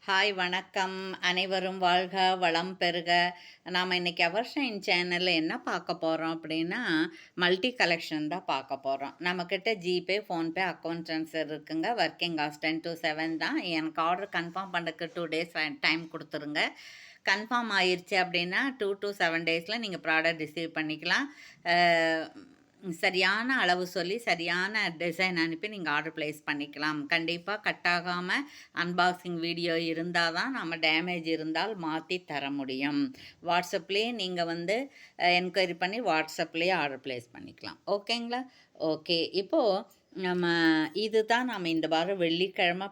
Hi வணக்கம். அனைவரும் வாழ்க வளம் பெறுக. நாம் இன்றைக்கி எவர்ஷைன் சேனலில் என்ன பார்க்க போகிறோம் அப்படின்னா, மல்டி கலெக்ஷன் தான் பார்க்க போகிறோம். நம்மக்கிட்ட ஜிபே, ஃபோன்பே அக்கௌண்ட் ட்ரான்ஸ்ஃபர் இருக்குங்க. ஒர்க்கிங் ஹவர்ஸ் 10 to 7 தான். எனக்கு ஆர்டர் கன்ஃபார்ம் பண்ணுறதுக்கு 2 days டைம் கொடுத்துருங்க. கன்ஃபார்ம் ஆயிடுச்சு அப்படின்னா 2 to 7 days நீங்கள் ப்ராடக்ட் ரிசீவ் பண்ணிக்கலாம். சரியான அளவு சொல்லி சரியான டிசைன் அனுப்பி நீங்கள் ஆர்டர் ப்ளேஸ் பண்ணிக்கலாம். கண்டிப்பாக கட் ஆகாமல் அன்பாக்சிங் வீடியோ இருந்தால் தான் நம்ம டேமேஜ் இருந்தால் மாற்றி தர முடியும். வாட்ஸ்அப்லேயே நீங்கள் என்கொயரி பண்ணி வாட்ஸ்அப்லேயே ஆர்டர் ப்ளேஸ் பண்ணிக்கலாம். ஓகேங்களா? ஓகே. இப்போது இது தான் நம்ம இந்த வாரம் வெள்ளிக்கிழமை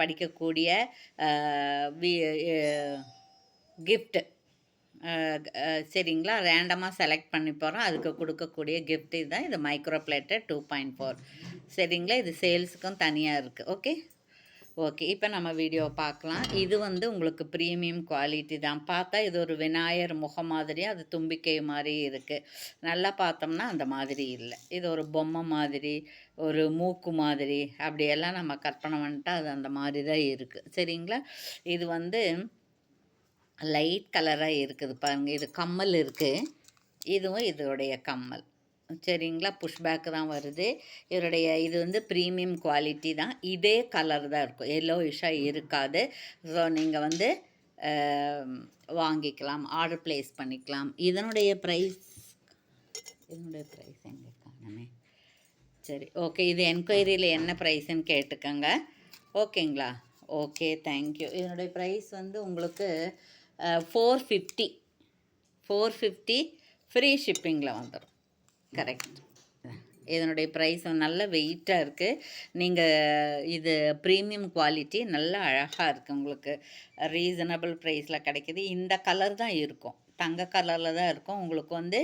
படிக்கக்கூடிய கிஃப்ட்டு. சரிங்களா? ரேண்டமாக செலக்ட் பண்ணி போகிறோம். அதுக்கு கொடுக்கக்கூடிய கிஃப்ட் இதுதான். இது மைக்ரோ பிளேட்டர் 2.4. சரிங்களா? இது சேல்ஸுக்கும் தனியாக இருக்குது. ஓகே. இப்போ நம்ம வீடியோ பார்க்கலாம். இது உங்களுக்கு ப்ரீமியம் குவாலிட்டி தான். பார்த்தா இது ஒரு விநாயகர் முகம் மாதிரி, அது தும்பிக்கை மாதிரி இருக்குது. நல்லா பார்த்தோம்னா அந்த மாதிரி இல்லை. இது ஒரு பொம்மை மாதிரி, ஒரு மூக்கு மாதிரி, அப்படியெல்லாம் நம்ம கற்பனை பண்ணிட்டா அது அந்த மாதிரி தான் இருக்குது. சரிங்களா? இது லைட் கலராக இருக்குது பாருங்கள். இது கம்மல் இருக்குது. இதுவும் இதோடைய கம்மல். சரிங்களா? புஷ்பேக்கு தான் வருது. இது ப்ரீமியம் குவாலிட்டி தான். இதே கலர் தான் இருக்கும், எல்லோயிஷாக இருக்காது. ஸோ நீங்கள் வாங்கிக்கலாம், ஆர்டர் ப்ளேஸ் பண்ணிக்கலாம். இதனுடைய ப்ரைஸ் எங்கே காணுமே. சரி, ஓகே. இது என்கொயரியில் என்ன ப்ரைஸுன்னு கேட்டுக்கோங்க. ஓகேங்களா? Okay, thank you. இதனுடைய ப்ரைஸ் உங்களுக்கு 450 ஃப்ரீ ஷிப்பிங்கில் வந்துடும். கரெக்ட். இதனுடைய ப்ரைஸ் நல்ல வெயிட்டாக இருக்குது. நீங்கள் இது ப்ரீமியம் குவாலிட்டி, நல்ல அழகாக இருக்குது. உங்களுக்கு ரீசனபிள் ப்ரைஸில் கிடைக்கிது. இந்த கலர் தான் இருக்கும், தங்க கலரில் தான் இருக்கும். உங்களுக்கு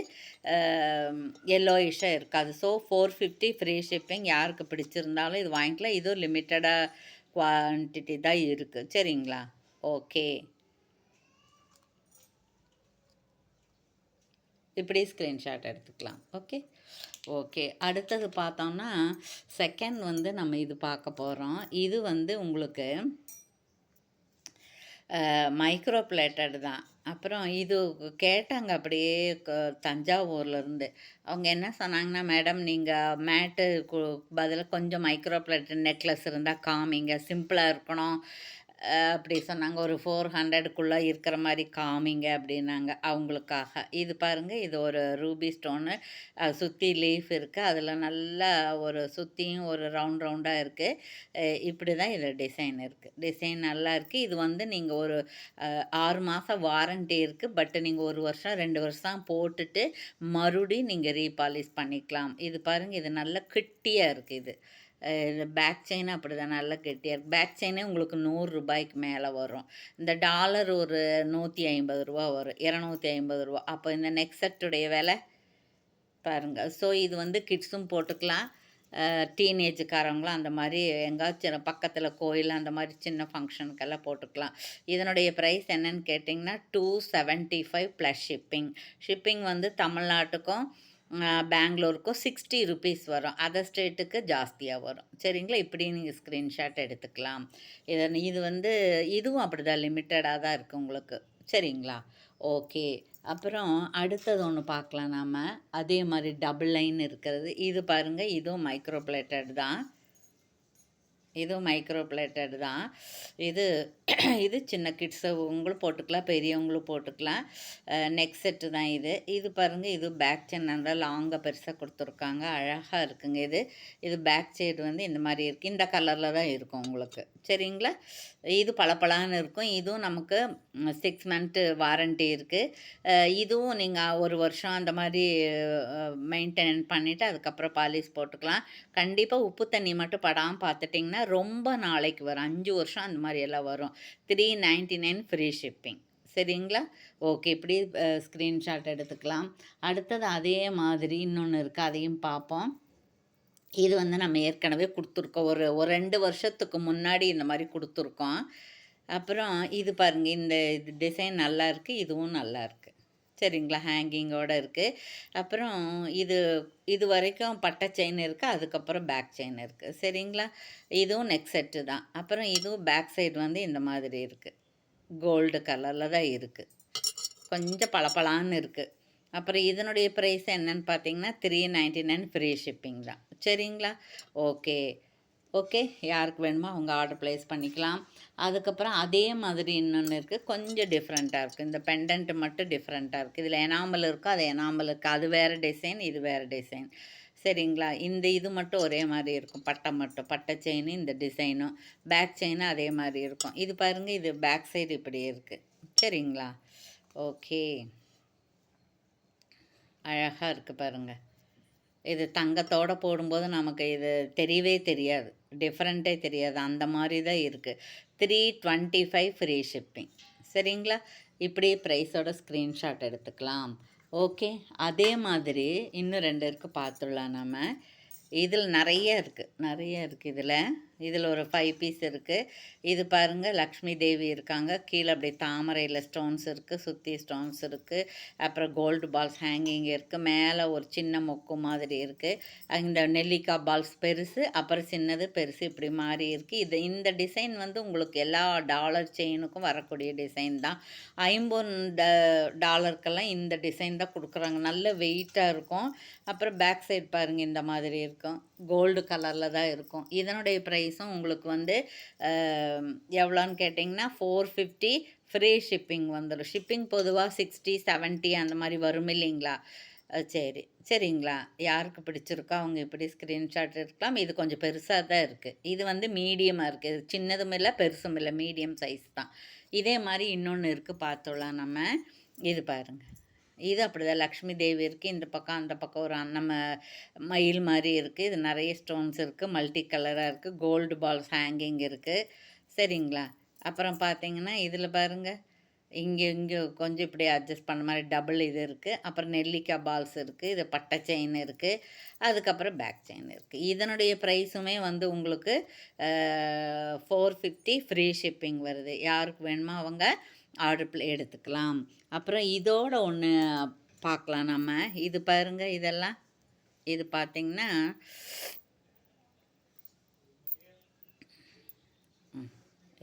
எல்லோயிஷாக இருக்காது. So 450 free shipping. யாருக்கு பிடிச்சிருந்தாலும் இது வாங்கிக்கலாம். இதுவும் லிமிட்டடாக குவான்டிட்டி தான் இருக்குது. சரிங்களா? ஓகே. இப்படி ஸ்க்ரீன்ஷாட் எடுத்துக்கலாம். ஓகே. அடுத்தது பார்த்தோம்னா செகண்ட் நம்ம இது பார்க்க போகிறோம். இது உங்களுக்கு மைக்ரோ பிளேட்டட் தான். அப்புறம் இது கேட்டாங்க அப்படியே தஞ்சாவூர்லேருந்து. அவங்க என்ன சொன்னாங்கன்னா, மேடம் நீங்கள் மேட்டு பதிலாக கொஞ்சம் மைக்ரோ பிளேட்டட் நெக்லஸ் இருந்தால் காமிங்க, சிம்பிளாக இருக்கணும் அப்படி சொன்னாங்க. ஒரு 400க்குள்ளே இருக்கிற மாதிரி காமிங்க அப்படின்னாங்க அவங்களுக்காக. இது பாருங்கள், இது ஒரு ரூபி ஸ்டோனு, சுற்றி லீஃப் இருக்குது. அதில் நல்லா ஒரு சுற்றியும் ஒரு ரவுண்டாக இருக்குது. இப்படி தான் இதில் டிசைன் இருக்குது. டிசைன் நல்லா இருக்குது. இது நீங்கள் ஒரு 6 மாதம் வாரண்ட்டி இருக்குது. பட் நீங்கள் 1 வருஷம் 2 வருஷம் போட்டுட்டு மறுபடியும் நீங்கள் ரீபாலிஷ் பண்ணிக்கலாம். இது பாருங்கள், இது நல்லா கிட்டியாக இருக்குது. இது பேக் செயின் அப்படி தான் நல்லா கெட்டியாக இருக்குது. பேக் செயினே உங்களுக்கு 100 ரூபாய்க்கு மேலே வரும். இந்த டாலர் ஒரு 150 ரூபா வரும், 250 ரூபா. அப்போ இந்த நெக் செட்டுடைய விலை பாருங்கள். ஸோ இது கிட்ஸும் போட்டுக்கலாம், டீனேஜுக்காரவங்களும் அந்த மாதிரி எங்காச்சும் பக்கத்தில் கோயில் அந்த மாதிரி சின்ன ஃபங்க்ஷனுக்கெல்லாம் போட்டுக்கலாம். இதனுடைய ப்ரைஸ் என்னன்னு கேட்டிங்கன்னா 275 ப்ளஸ் ஷிப்பிங். ஷிப்பிங் தமிழ்நாட்டுக்கும் பெங்களூருக்கும் 60 ருபீஸ் வரும். அதர் ஸ்டேட்டுக்கு ஜாஸ்தியாக வரும். சரிங்களா? இப்படி நீங்கள் ஸ்க்ரீன்ஷாட் எடுத்துக்கலாம். இது இதுவும் அப்படி தான், லிமிட்டடாக தான் இருக்குது உங்களுக்கு. சரிங்களா? ஓகே. அப்புறம் அடுத்தது ஒன்று பார்க்கலாம் நாம். அதே மாதிரி டபுள் லைன் இருக்கிறது. இது பாருங்கள், இதுவும் மைக்ரோ பிளேட்டட் தான். இதுவும் மைக்ரோ பிளேட்டட் தான். இது சின்ன கிட்ஸுங்களும் போட்டுக்கலாம், பெரியவங்களும் போட்டுக்கலாம். நெக் செட்டு தான் இது பாருங்கள். இது பேக் செயின் நல்லா லாங்காக பெருசாக கொடுத்துருக்காங்க, அழகாக இருக்குங்க. இது பேக் சைடு இந்த மாதிரி இருக்குது. இந்த கலரில் தான் இருக்கும் உங்களுக்கு. சரிங்களா? இது பளபளன்னு இருக்கும். இதுவும் நமக்கு 6 மந்த்து வாரண்ட்டி இருக்குது. இதுவும் நீங்கள் 1 வருஷம் அந்த மாதிரி மெயின்டைன் பண்ணிவிட்டு அதுக்கப்புறம் பாலிஷ் போட்டுக்கலாம். கண்டிப்பாக உப்பு தண்ணி மட்டும் படாமல் பார்த்துட்டிங்கன்னா ரொம்ப நாளைக்கு வரும். 5 வருஷம் அந்த மாதிரி எல்லாம் வரும். 399 ஃப்ரீ ஷிப்பிங். சரிங்களா? ஓகே. இப்படி ஸ்க்ரீன்ஷாட் எடுத்துக்கலாம். அடுத்தது அதே மாதிரி இன்னொன்று இருக்குது, அதையும் பார்ப்போம். இது நம்ம ஏற்கனவே கொடுத்துருக்கோம், ஒரு 2 வருஷத்துக்கு முன்னாடி இந்த மாதிரி கொடுத்துருக்கோம். அப்புறம் இது பாருங்கள், இந்த டிசைன் நல்லா இருக்குது. இதுவும் நல்லா இருக்குது. சரிங்களா? ஹேங்கிங்கோட இருக்குது. அப்புறம் இது இது வரைக்கும் பட்டை செயின் இருக்குது. அதுக்கப்புறம் பேக் செயின் இருக்குது. சரிங்களா? இதுவும் நெக் செட்டு தான். அப்புறம் இதுவும் பேக் சைடு வந்து இந்த மாதிரி இருக்குது. கோல்டு கலரில் தான் இருக்குது. கொஞ்சம் பளபளான்னு இருக்குது. அப்புறம் இதனுடைய ப்ரைஸ் என்னன்னு பார்த்தீங்கன்னா, 399 ஃப்ரீ ஷிப்பிங் தான். சரிங்களா? ஓகே. ஓகே. யாருக்கு வேணுமோ அவங்க ஆர்டர் ப்ளேஸ் பண்ணிக்கலாம். அதுக்கப்புறம் அதே மாதிரி இன்னொன்று இருக்குது. கொஞ்சம் டிஃப்ரெண்ட்டாக இருக்குது. இந்த பெண்டன்ட் மட்டும் டிஃப்ரெண்ட்டாக இருக்குது. இதில் எனாமல் இருக்கும். அது எனாமல் இருக்குது. அது வேறு டிசைன், இது வேறு டிசைன். சரிங்களா? இந்த இது மட்டும் ஒரே மாதிரி இருக்கும். பட்டை மட்டும். பட்டை செயினு இந்த டிசைனும். பேக் செயினும் அதே மாதிரி இருக்கும். இது பாருங்கள், இது பேக் சைடு இப்படியே இருக்குது. சரிங்களா? ஓகே. அழகாக இருக்குது பாருங்கள். இது தங்கத்தோடு போடும்போது நமக்கு இது தெரியவே தெரியாது. டிஃப்ரெண்ட்டே தெரியாது. அந்த மாதிரி தான் இருக்குது. 325 ஃப்ரீ ஷிப்பிங். சரிங்களா? இப்படி ப்ரைஸோட ஸ்க்ரீன்ஷாட் எடுத்துக்கலாம். ஓகே. அதே மாதிரி இன்னும் 2 இருக்குது, பார்த்துடலாம் நம்ம. இதில் நிறைய இருக்குது இதில் ஒரு 5 பீஸ் இருக்குது. இது பாருங்கள், லக்ஷ்மி தேவி இருக்காங்க. கீழே அப்படியே தாமரையில் ஸ்டோன்ஸ் இருக்குது, சுற்றி ஸ்டோன்ஸ் இருக்குது. அப்புறம் கோல்டு பால்ஸ் ஹேங்கிங் இருக்குது. மேலே ஒரு சின்ன மொக்கு மாதிரி இருக்குது. இந்த நெல்லிக்காய் பால்ஸ் பெருசு, அப்புறம் சின்னது பெருசு, இப்படி மாறி இருக்குது. இந்த டிசைன் வந்து உங்களுக்கு எல்லா டாலர் செயினுக்கும் வரக்கூடிய டிசைன் தான். $50 இந்த டிசைன் தான் கொடுக்குறாங்க. நல்ல வெயிட்டாக இருக்கும். அப்புறம் பேக் சைடு பாருங்கள், இந்த மாதிரி இருக்கும். கோல்டு கலரில் தான் இருக்கும். இதனுடைய ப்ரைஸும் உங்களுக்கு வந்து எவ்வளோன்னு கேட்டிங்கன்னா 450 ஃப்ரீ ஷிப்பிங் வந்துடும். ஷிப்பிங் பொதுவாக 60, 70 அந்த மாதிரி வரும் இல்லைங்களா? சரிங்களா? யாருக்கு பிடிச்சிருக்கோ அவங்க இப்படி ஸ்க்ரீன்ஷாட் எடுக்கலாம். இது கொஞ்சம் பெருசாக தான் இருக்குது. இது வந்து மீடியமாக இருக்குது. சின்னதும் இல்லை, பெருசும் இல்லை, மீடியம் சைஸ் தான். இதே மாதிரி இன்னொன்று இருக்குது, பார்த்துடலாம் நம்ம. இது பாருங்கள். இது அப்படிதான் லக்ஷ்மி தேவி இருக்குது. இந்த பக்கம் அந்த பக்கம் ஒரு மயில் மாதிரி இருக்குது. இது நிறைய ஸ்டோன்ஸ் இருக்குது. மல்டி கலராக இருக்குது. கோல்டு பால்ஸ் ஹேங்கிங் இருக்குது. சரிங்களா? அப்புறம் பார்த்தீங்கன்னா இதில் பாருங்கள், இங்கே கொஞ்சம் இப்படி அட்ஜஸ்ட் பண்ண மாதிரி டபுள் இது இருக்குது. அப்புறம் நெல்லிக்காய் பால்ஸ் இருக்குது. இது பட்டை செயின் இருக்குது. அதுக்கப்புறம் பேக் செயின் இருக்குது. இதனுடைய ப்ரைஸுமே வந்து உங்களுக்கு 450 ஃப்ரீ ஷிப்பிங் வருது. யாருக்கு வேணுமோ அவங்க ஆர்டர் எடுத்துக்கலாம். அப்புறம் இதோட ஒன்று பார்க்கலாம் நம்ம. இது பாருங்கள், இதெல்லாம் இது பார்த்திங்கன்னா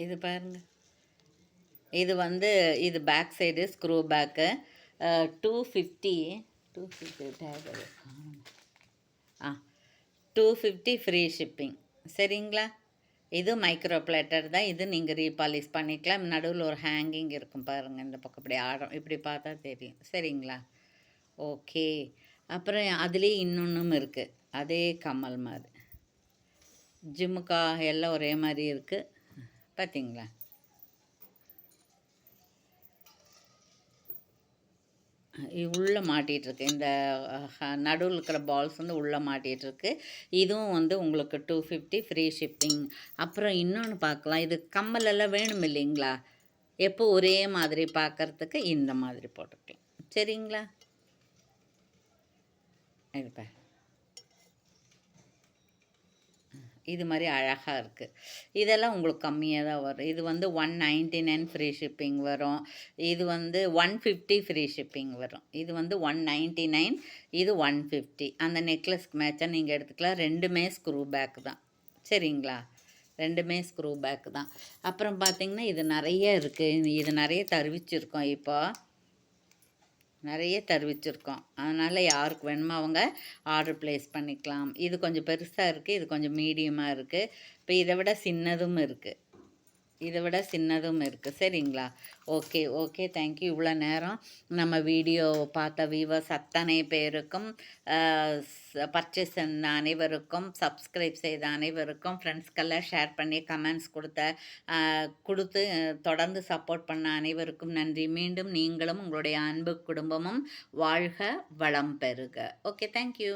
இது பாருங்கள். இது வந்து இது back side screw back. 250 250 free shipping. சரிங்களா? இது மைக்ரோ பிளேட்டர் தான். இது நீங்கள் ரீபாலிஷ் பண்ணிக்கலாம். நடுவில் ஒரு ஹேங்கிங் இருக்கும் பாருங்கள். இந்த பக்கம் இப்படி இப்படி பார்த்தா தெரியும். சரிங்களா? ஓகே. அப்புறம் அதுலேயே இன்னொன்றும் இருக்குது. அதே கம்மல் மாதிரி ஜிம்முக்கா எல்லாம் ஒரே மாதிரி இருக்குது. பார்த்தீங்களா? உள்ளே மாட்டிகிட்ருக்கு. இந்த நடுவில் இருக்கிற பால்ஸ் வந்து உள்ளே மாட்டிகிட்ருக்கு. இதுவும் வந்து உங்களுக்கு 250 ஃப்ரீ ஷிப்பிங். அப்புறம் இன்னொன்று பார்க்கலாம். இது கம்மலெல்லாம் வேணும் இல்லைங்களா? எப்போ ஒரே மாதிரி பார்க்குறதுக்கு இந்த மாதிரி போட்டுக்கலாம். சரிங்களா? இது இது மாதிரி அழகாக இருக்குது. இதெல்லாம் உங்களுக்கு கம்மியாக தான் வரும். இது வந்து 199 ஃப்ரீ ஷிப்பிங் வரும். இது வந்து 150 ஃப்ரீ ஷிப்பிங் வரும். இது வந்து 199, இது 150. அந்த நெக்லஸ்க்கு மேட்சாக நீங்கள் எடுத்துக்கலாம். ரெண்டுமே ஸ்க்ரூ பேக் தான். சரிங்களா? ரெண்டுமே ஸ்க்ரூ பேக் தான். அப்புறம் பார்த்திங்கன்னா இது நிறைய இருக்குது. இது நிறைய தருவிச்சிருக்கோம். இப்போ நிறைய தருவிச்சிருக்கோம். அதனால் யாருக்கு வேணுமோ அவங்க ஆர்டர் ப்ளேஸ் பண்ணிக்கலாம். இது கொஞ்சம் பெருசாக இருக்குது. இது கொஞ்சம் மீடியமாக இருக்குது. இப்போ இதை விட சின்னதும் இருக்குது. சரிங்களா? ஓகே. தேங்க்யூ. இவ்வளோ நேரம் நம்ம வீடியோ பார்த்த வியூவர்ஸ் அத்தனை பேருக்கும், பர்ச்சேஸ் பண்ண அனைவருக்கும், சப்ஸ்கிரைப் செய்த அனைவருக்கும், ஃப்ரெண்ட்ஸ்க்கெல்லாம் ஷேர் பண்ணி கமெண்ட்ஸ் கொடுத்து தொடர்ந்து சப்போர்ட் பண்ண அனைவருக்கும் நன்றி. மீண்டும் நீங்களும் உங்களுடைய அன்பு குடும்பமும் வாழ்க, வளம் பெறுக. Okay, thank you.